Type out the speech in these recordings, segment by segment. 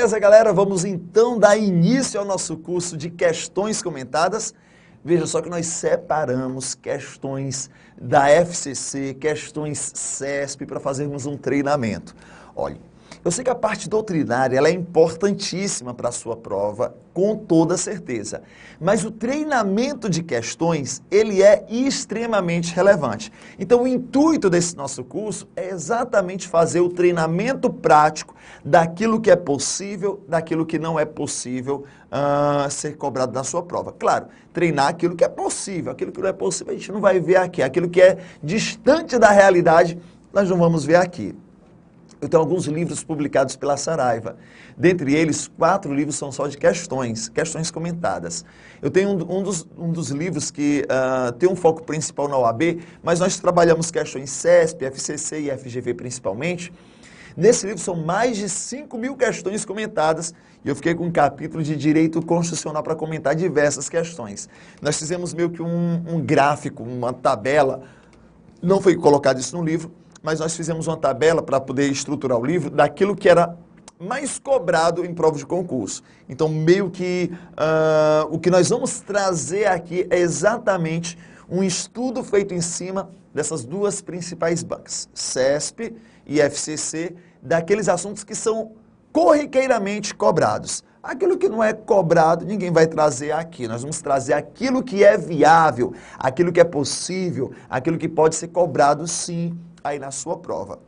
Beleza, galera? Vamos então dar início ao nosso curso de questões comentadas. Veja só que nós separamos questões da FCC, questões CESP para fazermos um treinamento. Olha, eu sei que a parte doutrinária ela é importantíssima para a sua prova, com toda certeza. Mas o treinamento de questões, ele é extremamente relevante. Então, o intuito desse nosso curso é exatamente fazer o treinamento prático daquilo que é possível, daquilo que não é possível ser cobrado na sua prova. Claro, treinar aquilo que é possível, aquilo que não é possível a gente não vai ver aqui. Aquilo que é distante da realidade, nós não vamos ver aqui. Eu tenho alguns livros publicados pela Saraiva. Dentre eles, 4 livros são só de questões comentadas. Eu tenho um dos livros que tem um foco principal na OAB, mas nós trabalhamos questões CESP, FCC e FGV principalmente. Nesse livro são mais de 5.000 questões comentadas e eu fiquei com um capítulo de direito constitucional para comentar diversas questões. Nós fizemos meio que um gráfico, uma tabela, não foi colocado isso no livro, mas nós fizemos uma tabela para poder estruturar o livro daquilo que era mais cobrado em prova de concurso. Então, meio que o que nós vamos trazer aqui é exatamente um estudo feito em cima dessas duas principais bancas, CESP e FCC, daqueles assuntos que são corriqueiramente cobrados. Aquilo que não é cobrado, ninguém vai trazer aqui. Nós vamos trazer aquilo que é viável, aquilo que é possível, aquilo que pode ser cobrado, sim, aí na sua prova.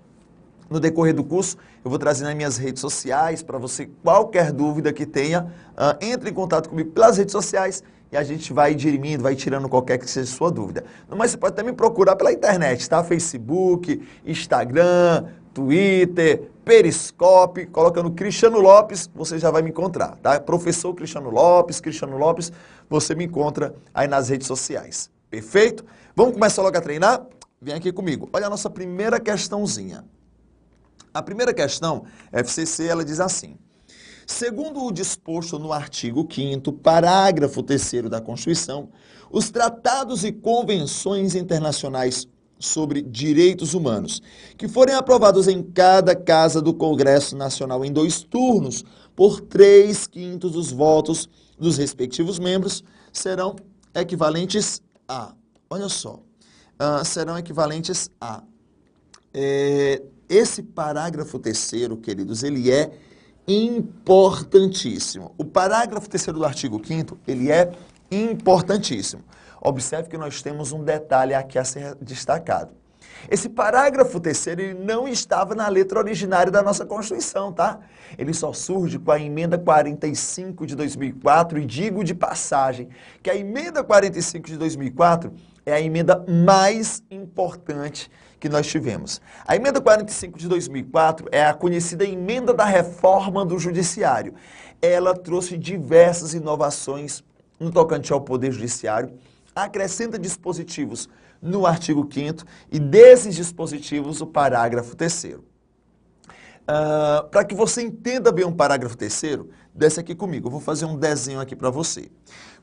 No decorrer do curso, eu vou trazer nas minhas redes sociais, para você, qualquer dúvida que tenha, entre em contato comigo pelas redes sociais e a gente vai dirimindo, vai tirando qualquer que seja a sua dúvida. Mas você pode até me procurar pela internet, tá? Facebook, Instagram, Twitter, Periscope, colocando Cristiano Lopes, você já vai me encontrar, tá? Professor Cristiano Lopes, você me encontra aí nas redes sociais. Perfeito? Vamos começar logo a treinar? Vem aqui comigo. Olha a nossa primeira questãozinha. A primeira questão, FCC, ela diz assim: segundo o disposto no artigo 5º, parágrafo 3º da Constituição, os tratados e convenções internacionais sobre direitos humanos, que forem aprovados em cada casa do Congresso Nacional em 2 turnos, por 3/5 dos votos dos respectivos membros, serão equivalentes a... Olha só. Serão equivalentes a... esse parágrafo 3º, queridos, ele é importantíssimo. O parágrafo 3º do artigo 5º, ele é importantíssimo. Observe que nós temos um detalhe aqui a ser destacado. Esse parágrafo 3º, ele não estava na letra originária da nossa Constituição, tá? Ele só surge com a emenda 45 de 2004, e digo de passagem que a emenda 45 de 2004 é a emenda mais importante que nós tivemos. A emenda 45 de 2004 é a conhecida emenda da reforma do judiciário. Ela trouxe diversas inovações no tocante ao poder judiciário, acrescenta dispositivos no artigo 5º e desses dispositivos o parágrafo 3º. Para que você entenda bem o parágrafo 3º, desce aqui comigo, eu vou fazer um desenho aqui para você.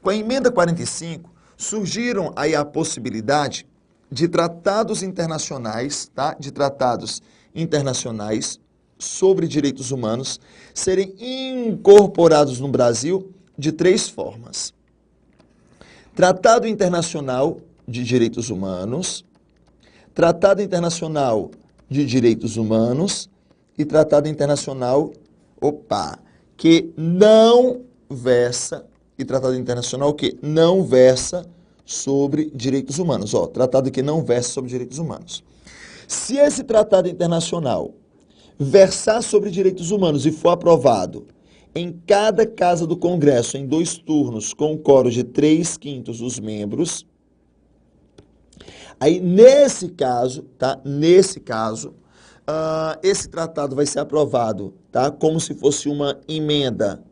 Com a emenda 45, surgiram aí a possibilidade de tratados internacionais, tá? De tratados internacionais sobre direitos humanos serem incorporados no Brasil de 3 formas. Tratado Internacional de Direitos Humanos, Tratado Internacional de Direitos Humanos e Tratado Internacional, que não versa, e Tratado Internacional que não versa sobre direitos humanos. Tratado que não versa sobre direitos humanos. Se esse tratado internacional versar sobre direitos humanos e for aprovado em cada casa do Congresso em 2 turnos com um quórum de 3/5 dos membros, aí nesse caso, tá? Esse tratado vai ser aprovado, tá? Como se fosse uma emenda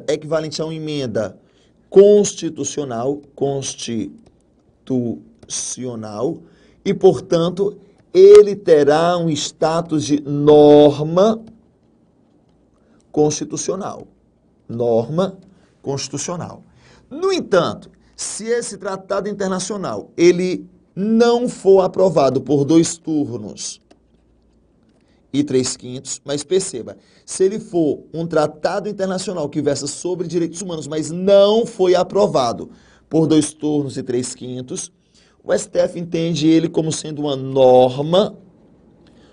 equivalente a uma emenda constitucional, e, portanto, ele terá um status de norma constitucional. No entanto, se esse tratado internacional ele não for aprovado por 2 turnos e 3/5, mas perceba, se ele for um tratado internacional que versa sobre direitos humanos, mas não foi aprovado por 2 turnos e 3/5, o STF entende ele como sendo uma norma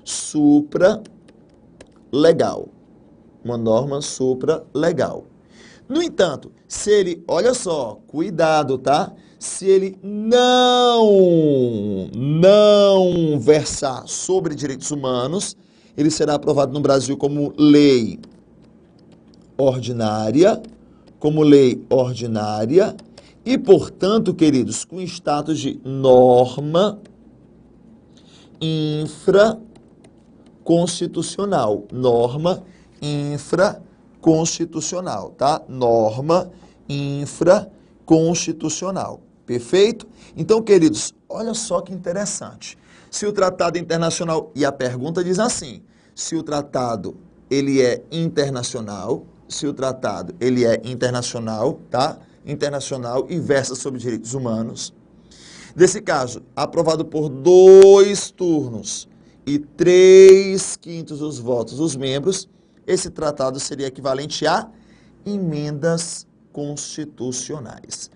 supra-legal. Uma norma supra-legal. No entanto, se ele, olha só, cuidado, tá? Se ele não versar sobre direitos humanos, ele será aprovado no Brasil como lei ordinária, e, portanto, queridos, com status de norma infraconstitucional. Norma infraconstitucional, tá? Norma infraconstitucional. Perfeito? Então, queridos, olha só que interessante. Se o tratado internacional, e a pergunta diz assim, se o tratado ele é internacional, tá? Internacional e versa sobre direitos humanos. Nesse caso, aprovado por 2 turnos e 3/5 dos votos dos membros, esse tratado seria equivalente a emendas constitucionais.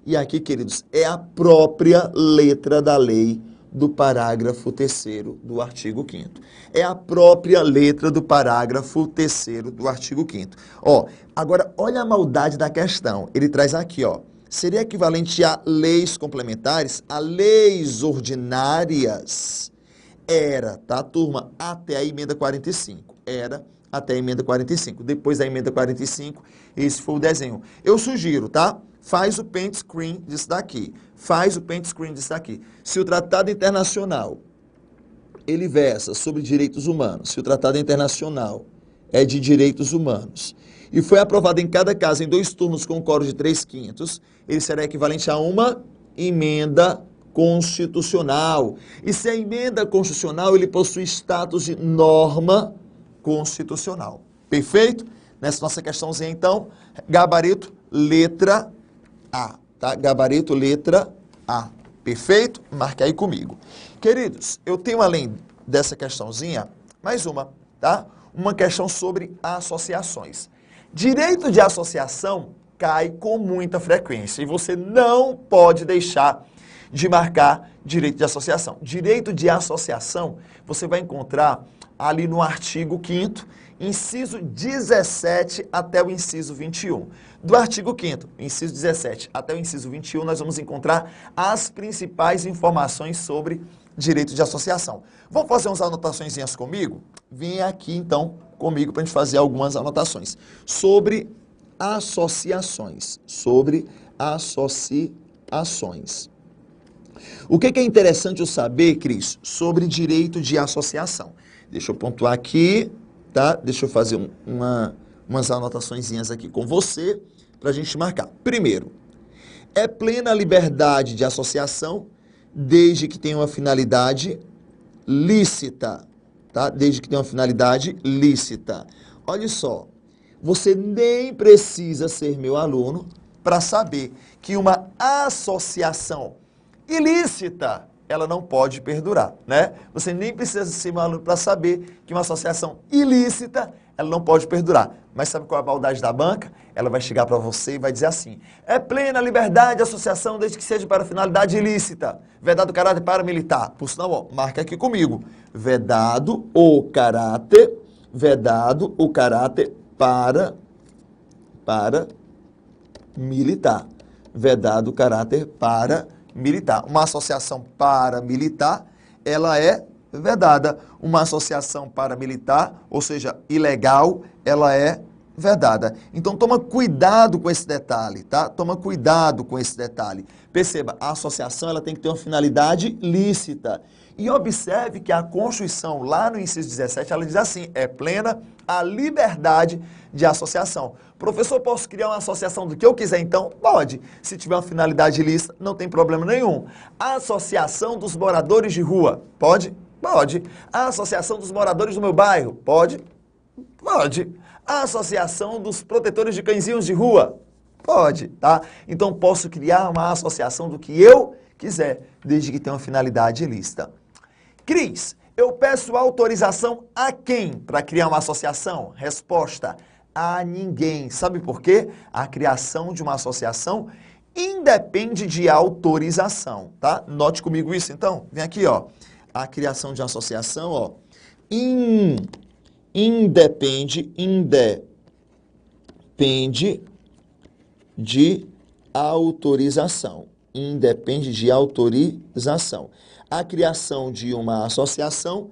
E aqui, queridos, é a própria letra da lei do parágrafo 3º do artigo 5º. É a própria letra do parágrafo 3º do artigo 5º. Ó, agora, olha a maldade da questão. Ele traz aqui, ó, seria equivalente a leis complementares, a leis ordinárias. Era, tá, turma? Até a emenda 45. Era até a emenda 45. Depois da emenda 45, esse foi o desenho. Eu sugiro, tá? Faz o paint screen disso daqui. Se o tratado internacional, ele versa sobre direitos humanos, se o tratado internacional é de direitos humanos, e foi aprovado em cada caso em 2 turnos com quórum de 3/5, ele será equivalente a uma emenda constitucional. E se a emenda constitucional, ele possui status de norma constitucional. Perfeito? Nessa nossa questãozinha, então, gabarito, letra A, tá? Gabarito, letra A. Perfeito? Marque aí comigo. Queridos, eu tenho além dessa questãozinha, mais uma, tá? Uma questão sobre associações. Direito de associação cai com muita frequência e você não pode deixar de marcar direito de associação. Direito de associação você vai encontrar ali no artigo 5º, inciso 17 até o inciso 21. Do artigo 5º, inciso 17 até o inciso 21, nós vamos encontrar as principais informações sobre direito de associação. Vamos fazer umas anotaçõezinhas comigo? Vem aqui, então, comigo para a gente fazer algumas anotações sobre associações. O que é interessante eu saber, Cris, sobre direito de associação? Deixa eu pontuar aqui, tá? Deixa eu fazer umas anotaçõezinhas aqui com você para a gente marcar. Primeiro, é plena liberdade de associação desde que tenha uma finalidade lícita, tá? Desde que tenha uma finalidade lícita. Olha só, você nem precisa ser meu aluno para saber que uma associação ilícita, ela não pode perdurar, né? Você nem precisa ser meu aluno para saber que uma associação ilícita, ela não pode perdurar. Mas sabe qual é a maldade da banca? Ela vai chegar para você e vai dizer assim, é plena liberdade de associação desde que seja para finalidade ilícita, vedado o caráter paramilitar. Por sinal, ó, marca aqui comigo, vedado o caráter paramilitar. Vedado o caráter paramilitar. Uma associação paramilitar, ela é vedada. Uma associação paramilitar, ou seja, ilegal, ela é vedada. Então, toma cuidado com esse detalhe, tá? Toma cuidado com esse detalhe. Perceba, a associação ela tem que ter uma finalidade lícita. E observe que a Constituição, lá no inciso 17, ela diz assim, é plena a liberdade de associação. Professor, posso criar uma associação do que eu quiser, então? Pode. Se tiver uma finalidade ilícita, não tem problema nenhum. A associação dos moradores de rua, pode? Pode. A associação dos moradores do meu bairro, pode? Pode. A associação dos protetores de cãezinhos de rua, pode, tá? Então, posso criar uma associação do que eu quiser, desde que tenha uma finalidade ilícita. Cris, eu peço autorização a quem para criar uma associação? Resposta, a ninguém. Sabe por quê? A criação de uma associação independe de autorização, tá? Note comigo isso, então. Vem aqui, ó. A criação de uma associação, ó, independe de autorização. Independe de autorização. A criação de uma associação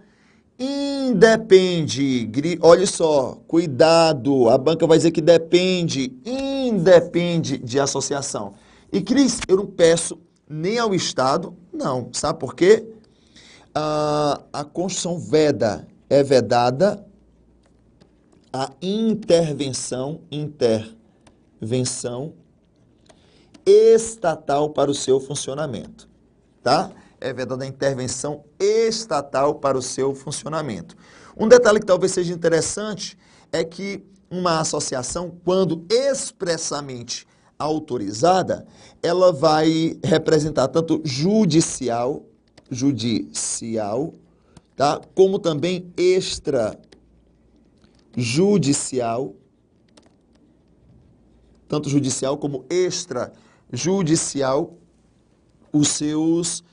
independe, olha só, cuidado, a banca vai dizer que depende, independe de associação. E Cris, eu não peço nem ao Estado, não, sabe por quê? A Constituição veda, é vedada a intervenção estatal para o seu funcionamento, tá? É vedada a intervenção estatal para o seu funcionamento. Um detalhe que talvez seja interessante é que uma associação, quando expressamente autorizada, ela vai representar tanto judicial, tá? Como também extrajudicial, tanto judicial como extrajudicial, os seus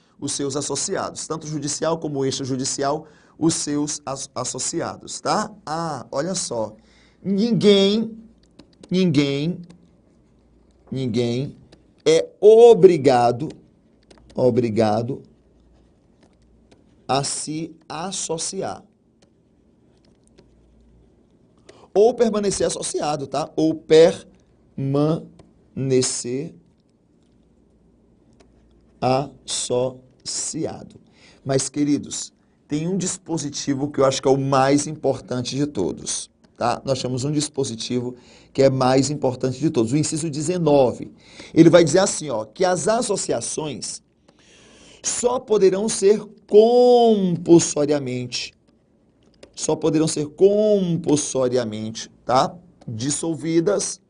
associados, tanto judicial como extrajudicial, os seus associados, tá? Olha só, ninguém é obrigado a se associar ou permanecer associado, tá? Ou permanecer associado. Mas, queridos, tem um dispositivo que eu acho que é o mais importante de todos, tá? Nós temos um dispositivo que é mais importante de todos, o inciso 19. Ele vai dizer assim, ó, que as associações só poderão ser compulsoriamente, tá? Dissolvidas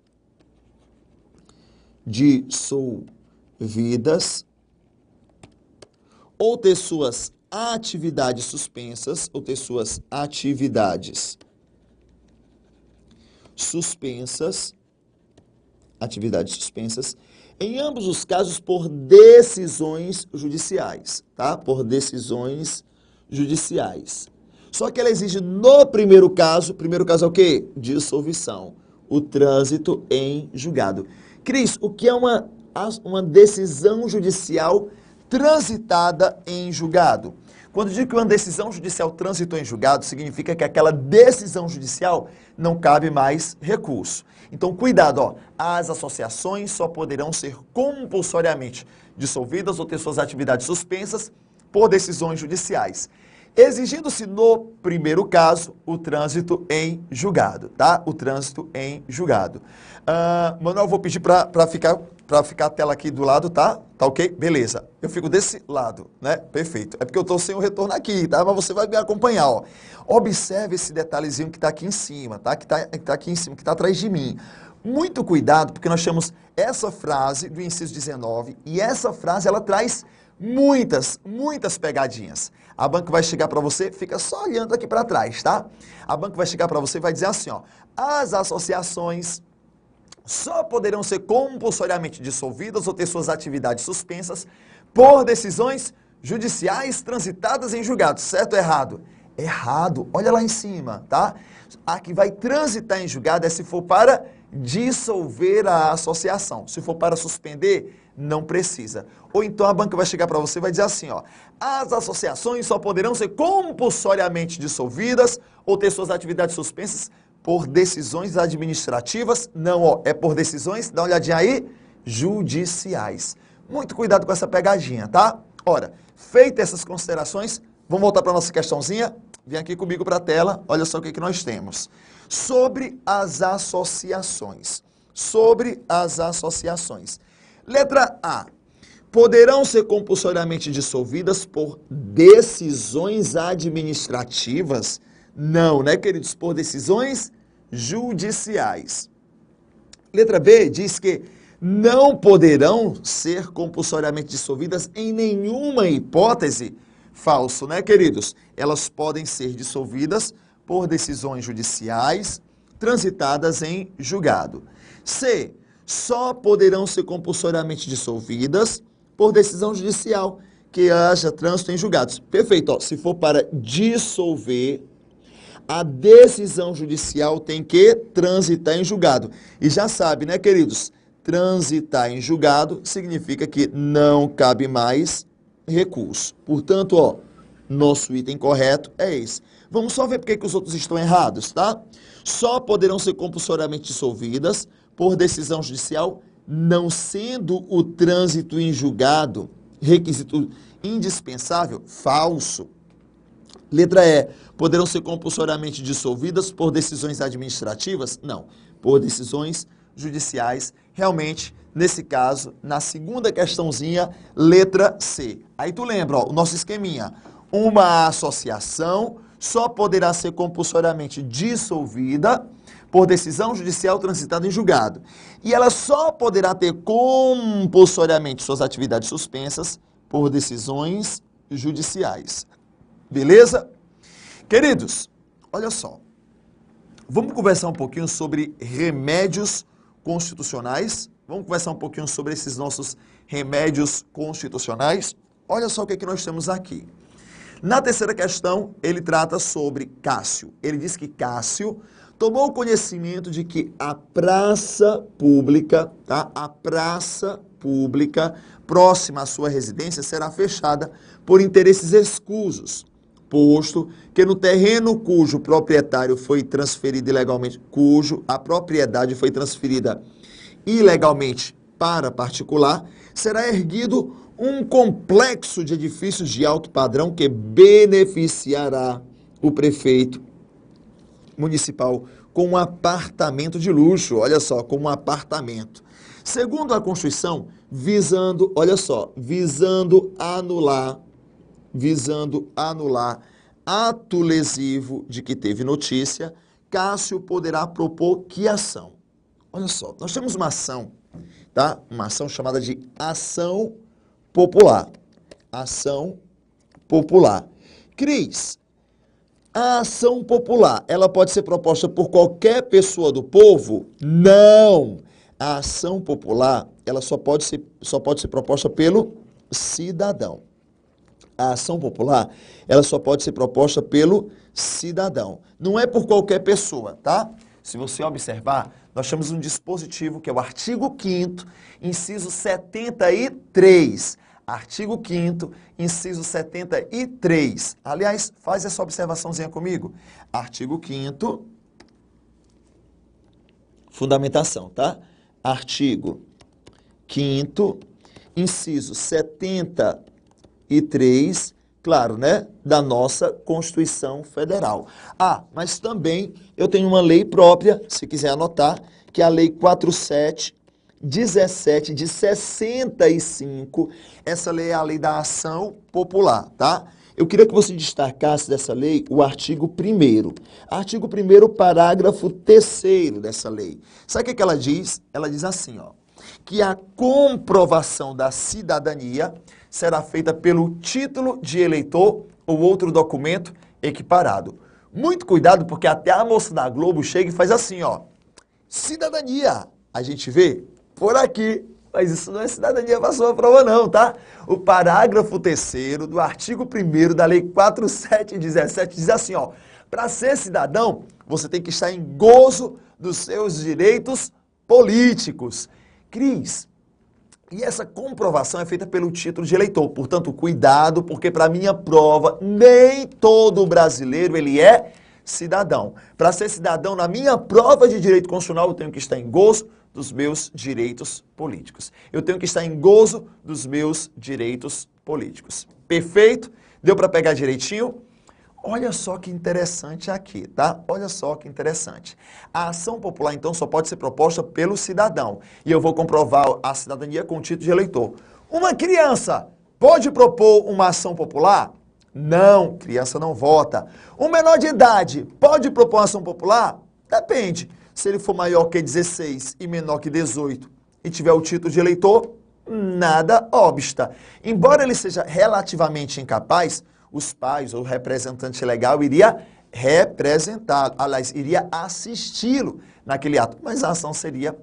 ou ter suas atividades suspensas, atividades suspensas, em ambos os casos por decisões judiciais, tá? Por decisões judiciais. Só que ela exige no primeiro caso é o quê? Dissolução, o trânsito em julgado. Cris, o que é uma decisão judicial transitada em julgado? Quando eu digo que uma decisão judicial transitou em julgado, significa que aquela decisão judicial não cabe mais recurso. Então, cuidado, ó, as associações só poderão ser compulsoriamente dissolvidas ou ter suas atividades suspensas por decisões judiciais, exigindo-se no primeiro caso o trânsito em julgado, tá? O trânsito em julgado. Manuel, eu vou pedir para ficar a tela aqui do lado, tá? Tá ok? Beleza. Eu fico desse lado, né? Perfeito. É porque eu estou sem o retorno aqui, tá? Mas você vai me acompanhar, ó. Observe esse detalhezinho que está aqui em cima, tá? Que tá aqui em cima, que está atrás de mim. Muito cuidado, porque nós temos essa frase do inciso 19 e essa frase, ela traz muitas pegadinhas. A banca vai chegar para você, fica só olhando aqui para trás, tá? A banca vai chegar para você e vai dizer assim, ó, as associações só poderão ser compulsoriamente dissolvidas ou ter suas atividades suspensas por decisões judiciais transitadas em julgado. Certo ou errado? Errado. Olha lá em cima, tá? A que vai transitar em julgado é se for para dissolver a associação. Se for para suspender, não precisa. Ou então a banca vai chegar para você e vai dizer assim, ó, as associações só poderão ser compulsoriamente dissolvidas ou ter suas atividades suspensas por decisões administrativas, não, ó, é por decisões, dá uma olhadinha aí, judiciais. Muito cuidado com essa pegadinha, tá? Ora, feitas essas considerações, vamos voltar para a nossa questãozinha? Vem aqui comigo para a tela, olha só o que nós temos. Sobre as associações. Letra A. Poderão ser compulsoriamente dissolvidas por decisões administrativas? Não, né, queridos? Por decisões judiciais. Letra B diz que não poderão ser compulsoriamente dissolvidas em nenhuma hipótese Falso, né, queridos? Elas podem ser dissolvidas por decisões judiciais transitadas em julgado. C. Só poderão ser compulsoriamente dissolvidas por decisão judicial que haja trânsito em julgados. Perfeito. Ó, se for para dissolver, a decisão judicial tem que transitar em julgado. E já sabe, né, queridos? Transitar em julgado significa que não cabe mais recurso. Portanto, ó, nosso item correto é esse. Vamos só ver porque que os outros estão errados, tá? Só poderão ser compulsoriamente dissolvidas por decisão judicial, não sendo o trânsito em julgado requisito indispensável. Falso. Letra E. Poderão ser compulsoriamente dissolvidas por decisões administrativas? Não. Por decisões judiciais. Realmente, nesse caso, na segunda questãozinha, letra C. Aí tu lembra, ó, o nosso esqueminha. Uma associação só poderá ser compulsoriamente dissolvida por decisão judicial transitada em julgado. E ela só poderá ter compulsoriamente suas atividades suspensas por decisões judiciais. Beleza? Queridos, olha só. Vamos conversar um pouquinho sobre remédios constitucionais. Vamos conversar um pouquinho sobre esses nossos remédios constitucionais. Olha só o que é que nós temos aqui. Na terceira questão, ele trata sobre Cássio. Ele diz que Cássio tomou conhecimento de que a praça pública, tá? A praça pública próxima à sua residência será fechada por interesses escusos, posto que no terreno cujo proprietário foi transferido ilegalmente, cujo a propriedade foi transferida ilegalmente para particular, será erguido um complexo de edifícios de alto padrão que beneficiará o prefeito municipal com um apartamento de luxo, olha só, com um apartamento. Segundo a Constituição, visando, olha só, visando anular ato lesivo de que teve notícia, Cássio poderá propor que ação? Olha só, nós temos uma ação, tá? Uma ação chamada de ação popular. Ação popular. Cris, a ação popular, ela pode ser proposta por qualquer pessoa do povo? Não! A ação popular, ela só pode ser proposta pelo cidadão. A ação popular, ela só pode ser proposta pelo cidadão. Não é por qualquer pessoa, tá? Se você observar, nós temos um dispositivo que é o artigo 5º, inciso 73. Artigo 5º, inciso 73. Aliás, faz essa observaçãozinha comigo. Artigo 5º, fundamentação, tá? Artigo 5º, inciso 73, claro, né? Da nossa Constituição Federal. Ah, mas também eu tenho uma lei própria, se quiser anotar, que é a Lei 4717 de 65. Essa lei é a lei da ação popular, tá? Eu queria que você destacasse dessa lei o artigo 1º. Artigo 1º, parágrafo 3º dessa lei. Sabe o que ela diz? Ela diz assim, ó, que a comprovação da cidadania será feita pelo título de eleitor ou outro documento equiparado. Muito cuidado, porque até a moça da Globo chega e faz assim, ó, cidadania. A gente vê por aqui, mas isso não é cidadania para sua prova não, tá? O parágrafo 3º do artigo 1º da Lei 4717 diz assim, ó, para ser cidadão, você tem que estar em gozo dos seus direitos políticos. Cris, e essa comprovação é feita pelo título de eleitor, portanto, cuidado, porque para minha prova, nem todo brasileiro ele é cidadão. Para ser cidadão, na minha prova de direito constitucional, eu tenho que estar em gozo dos meus direitos políticos. Eu tenho que estar em gozo dos meus direitos políticos. Perfeito? Deu para pegar direitinho? Olha só que interessante aqui, tá? Olha só que interessante. A ação popular, então, só pode ser proposta pelo cidadão. E eu vou comprovar a cidadania com o título de eleitor. Uma criança pode propor uma ação popular? Não, criança não vota. Um menor de idade pode propor uma ação popular? Depende. Se ele for maior que 16 e menor que 18 e tiver o título de eleitor, nada obsta. Embora ele seja relativamente incapaz, os pais ou o representante legal iria representá-lo, aliás, iria assisti-lo naquele ato, mas a ação seria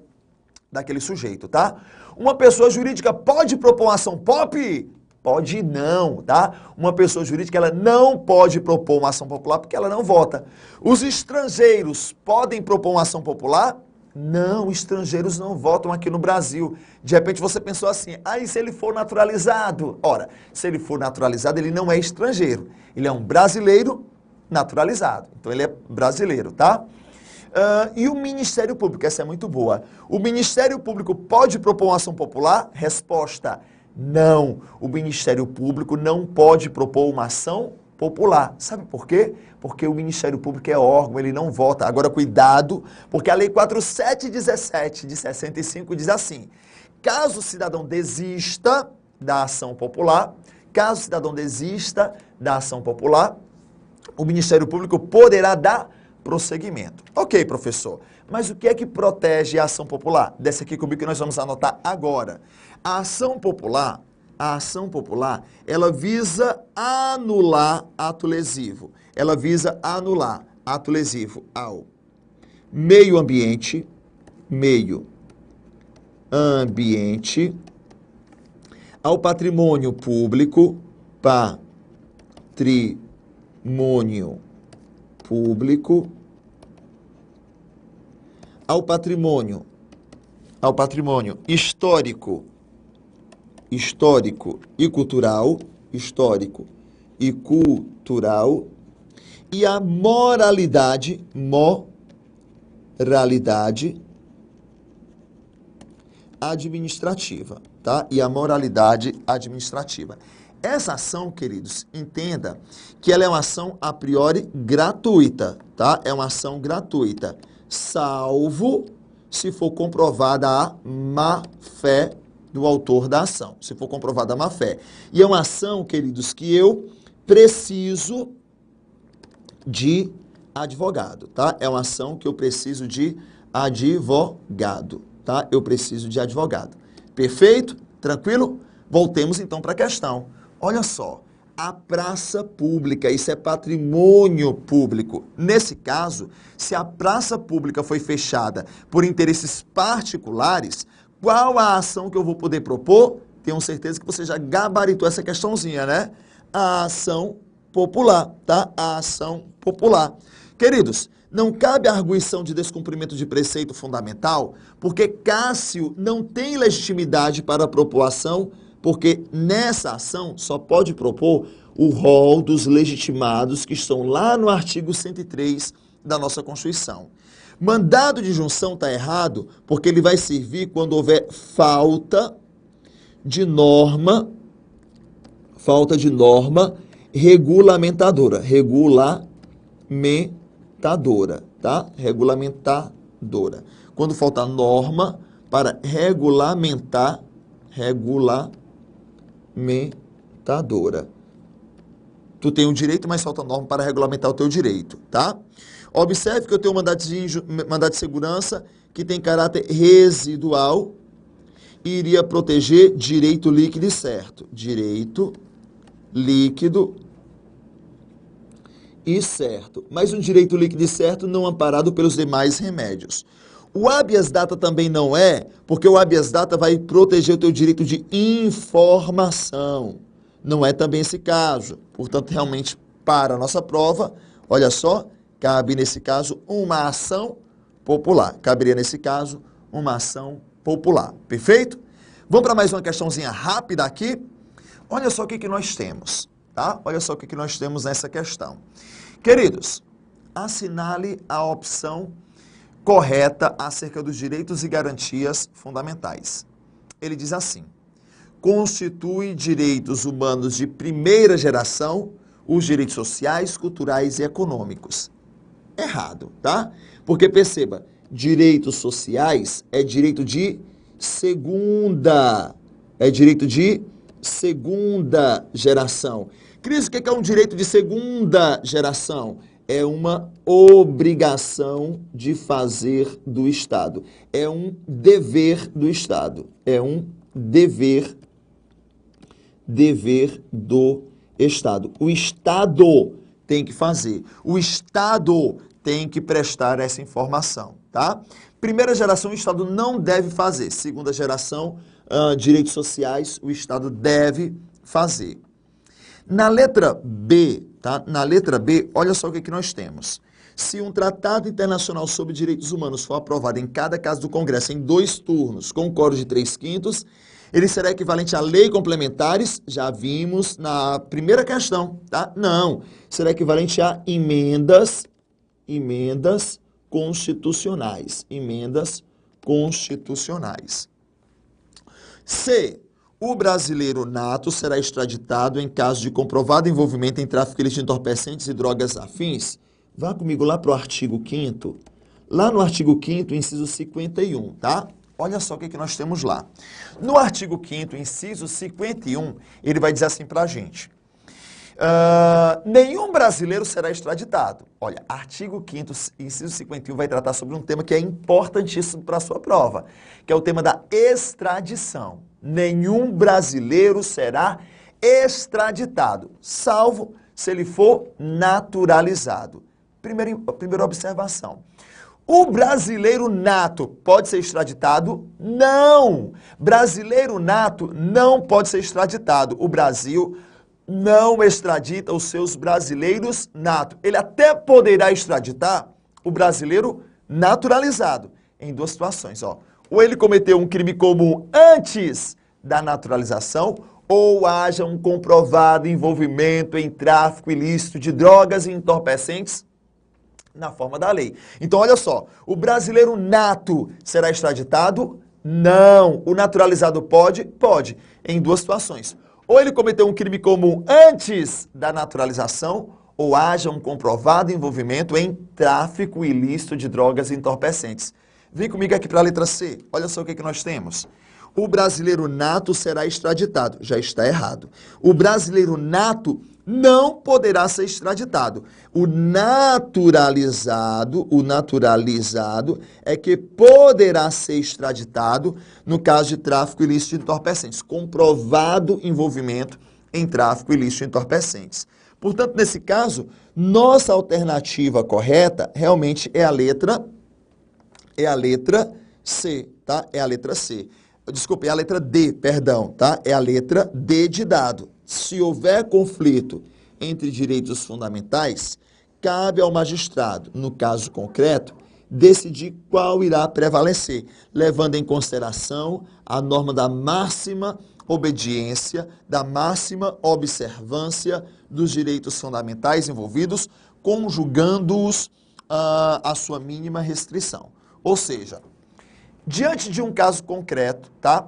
daquele sujeito, tá? Uma pessoa jurídica pode propor uma ação POP? Pode não, tá? Uma pessoa jurídica, ela não pode propor uma ação popular porque ela não vota. Os estrangeiros podem propor uma ação popular? Não, estrangeiros não votam aqui no Brasil. De repente você pensou assim, e se ele for naturalizado? Ora, se ele for naturalizado, ele não é estrangeiro. Ele é um brasileiro naturalizado. Então ele é brasileiro, tá? E o Ministério Público, essa é muito boa. O Ministério Público pode propor uma ação popular? Resposta, não. O Ministério Público não pode propor uma ação popular. Sabe por quê? Porque o Ministério Público é órgão, ele não vota. Agora, cuidado, porque a Lei 4717 de 65 diz assim, caso o cidadão desista da ação popular, o Ministério Público poderá dar prosseguimento. Ok, professor, mas o que é que protege a ação popular? Desce aqui comigo que nós vamos anotar agora. A ação popular, ela visa anular ato lesivo. Ela visa anular ato lesivo ao meio ambiente, ao patrimônio público, ao patrimônio histórico e cultural, e a moralidade administrativa, tá? E a moralidade administrativa. Essa ação, queridos, entenda que ela é uma ação a priori gratuita, tá? É uma ação gratuita, salvo se for comprovada a má-fé do autor da ação, se for comprovada a má-fé. E é uma ação, queridos, que eu preciso de advogado, tá? É uma ação que eu preciso de advogado, tá? Eu preciso de advogado. Perfeito? Tranquilo? Voltemos então para a questão. Olha só, a praça pública, isso é patrimônio público. Nesse caso, se a praça pública foi fechada por interesses particulares, qual a ação que eu vou poder propor? Tenho certeza que você já gabaritou essa questãozinha, né? A ação popular, tá? A ação popular. Queridos, não cabe arguição de descumprimento de preceito fundamental, porque Cássio não tem legitimidade para propor ação, porque nessa ação só pode propor o rol dos legitimados que estão lá no artigo 103 da nossa Constituição. Mandado de junção está errado, porque ele vai servir quando houver falta de norma regulamentadora, tá? Regulamentadora. Quando falta norma para regulamentadora. Tu tem um direito, mas falta norma para regulamentar o teu direito, tá? Observe que eu tenho um mandado de segurança que tem caráter residual e iria proteger direito líquido e certo. Direito líquido e certo. Mas um direito líquido e certo não amparado pelos demais remédios. O habeas data também não é, porque o habeas data vai proteger o teu direito de informação. Não é também esse caso. Portanto, realmente, para a nossa prova, olha só, cabe nesse caso uma ação popular. Caberia nesse caso uma ação popular. Perfeito? Vamos para mais uma questãozinha rápida aqui. Olha só o que nós temos, tá? Olha só o que nós temos nessa questão. Queridos, assinale a opção correta acerca dos direitos e garantias fundamentais. Ele diz assim: constitui direitos humanos de primeira geração os direitos sociais, culturais e econômicos. Errado, tá? Porque perceba, direitos sociais é direito de segunda geração. Cris, o que é um direito de segunda geração? É uma obrigação de fazer do Estado. É um dever do Estado. É um dever do Estado. O Estado tem que fazer. O Estado tem que prestar essa informação, tá? Primeira geração, o Estado não deve fazer. Segunda geração, direitos sociais, o Estado deve fazer. Na letra B, tá? Na letra B, olha só o que nós temos. Se um tratado internacional sobre direitos humanos for aprovado em cada caso do Congresso em 2 turnos, com quórum de 3/5, ele será equivalente a lei complementares, já vimos na primeira questão, tá? Não, será equivalente a emendas constitucionais. Emendas constitucionais. C. O brasileiro nato será extraditado em caso de comprovado envolvimento em tráfico ilícito de entorpecentes e drogas afins. Vá comigo lá para o artigo 5º. Lá no artigo 5º, inciso 51, tá? Olha só o que nós temos lá. No artigo 5º, inciso 51, ele vai dizer assim para a gente. Nenhum brasileiro será extraditado. Olha, artigo 5º, inciso 51, vai tratar sobre um tema que é importantíssimo para a sua prova, que é o tema da extradição. Nenhum brasileiro será extraditado, salvo se ele for naturalizado. Primeira observação. O brasileiro nato pode ser extraditado? Não! Brasileiro nato não pode ser extraditado. O Brasil não extradita os seus brasileiros nato. Ele até poderá extraditar o brasileiro naturalizado em 2 situações, ó. Ou ele cometeu um crime comum antes da naturalização, ou haja um comprovado envolvimento em tráfico ilícito de drogas e entorpecentes na forma da lei. Então, olha só, o brasileiro nato será extraditado? Não. O naturalizado pode? Pode, em 2 situações. Ou ele cometeu um crime comum antes da naturalização, ou haja um comprovado envolvimento em tráfico ilícito de drogas e entorpecentes. Vem comigo aqui para a letra C. Olha só o que nós temos. O brasileiro nato será extraditado. Já está errado. O brasileiro nato não poderá ser extraditado. O naturalizado é que poderá ser extraditado no caso de tráfico ilícito de entorpecentes. Comprovado envolvimento em tráfico ilícito de entorpecentes. Portanto, nesse caso, nossa alternativa correta realmente é a letra C, tá? É a letra C. Desculpe, é a letra D, perdão, tá? É a letra D de dado. Se houver conflito entre direitos fundamentais, cabe ao magistrado, no caso concreto, decidir qual irá prevalecer, levando em consideração a norma da máxima obediência, da máxima observância dos direitos fundamentais envolvidos, conjugando-os à sua mínima restrição. Ou seja, diante de um caso concreto, tá?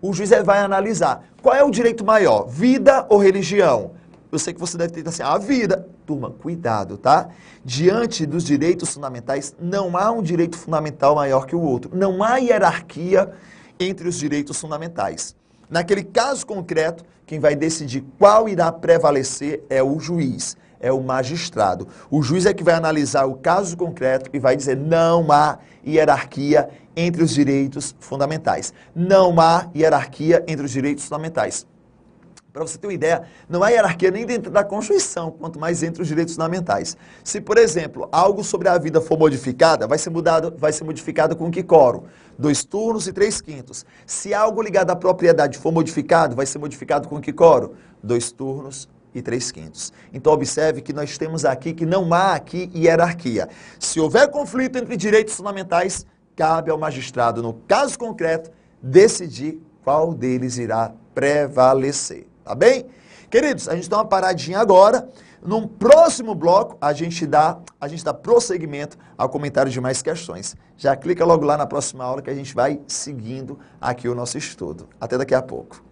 O juiz vai analisar qual é o direito maior, vida ou religião? Eu sei que você deve ter assim, a vida. Turma, cuidado, tá? Diante dos direitos fundamentais, não há um direito fundamental maior que o outro. Não há hierarquia entre os direitos fundamentais. Naquele caso concreto, quem vai decidir qual irá prevalecer é o juiz, é o magistrado. O juiz é que vai analisar o caso concreto e vai dizer não há hierarquia entre os direitos fundamentais. Não há hierarquia entre os direitos fundamentais. Para você ter uma ideia, não há hierarquia nem dentro da Constituição, quanto mais entre os direitos fundamentais. Se, por exemplo, algo sobre a vida for modificada, vai ser modificado com que quórum? 2 turnos e 3/5. Se algo ligado à propriedade for modificado, vai ser modificado com que quórum? 2 turnos e 3/5. Então, observe que nós temos aqui que não há aqui hierarquia. Se houver conflito entre direitos fundamentais, cabe ao magistrado, no caso concreto, decidir qual deles irá prevalecer. Tá bem? Queridos, a gente dá uma paradinha agora. Num próximo bloco, a gente dá prosseguimento ao comentário de mais questões. Já clica logo lá na próxima aula que a gente vai seguindo aqui o nosso estudo. Até daqui a pouco.